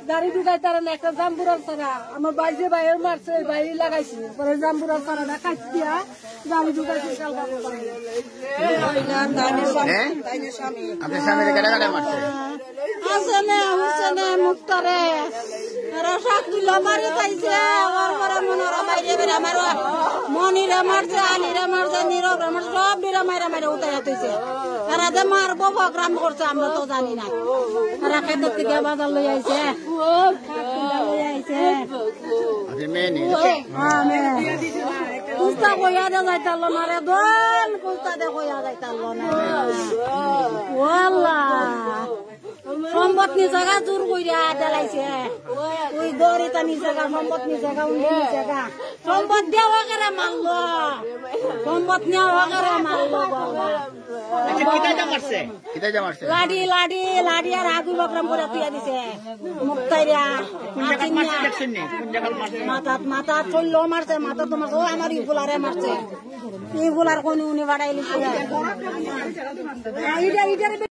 দাড়ি ঢুকাই তারা একটা জাম্বুরার ছাড়া আমার বাইরে বাইরে মারছে বাইরে লাগাইছে পরে জাম্বুরার ছাড়াটা কাটছি দিয়া দাড়ি ঢুকাইছে আসলে হুসেনে মুক্তারে শাকদুল্লা মারি খাইছে মনোরা মাইরে বেড়ে আমার মনিরা মারছে আলিরা মারছে নীরব মারছে সব ডিরা মাইরা মাইরা উঠাই হাতেছে তারা যে মারবো প্রোগ্রাম করছে আমরা তো জানি না তারা খেতের থেকে বাজার লই আইছে লই আইছে কুস্তা কইয়া দে যাইতাল না রে দোন কুস্তা দে কইয়া যাইতাল না ওয়াল্লাহ সম্পদ নি জায়গা জোর কইরা দেলাইছে ওই দরিতা নি জায়গা সম্পদ নি জায়গা উনি নি জায়গা সম্পদ দেওয়া করে মারলো সম্পদ নেওয়া করে মারলো বাবা লাডি লাডি লাডি আর আগুন প্রোগ্রাম করে তুইয়া দিছে মুক্তাইরা মাথাত মাথাত চললো মারছে মাথা তোমার আমার ইগুলারে মারছে ইগুলার কোন উনি বাড়াইলি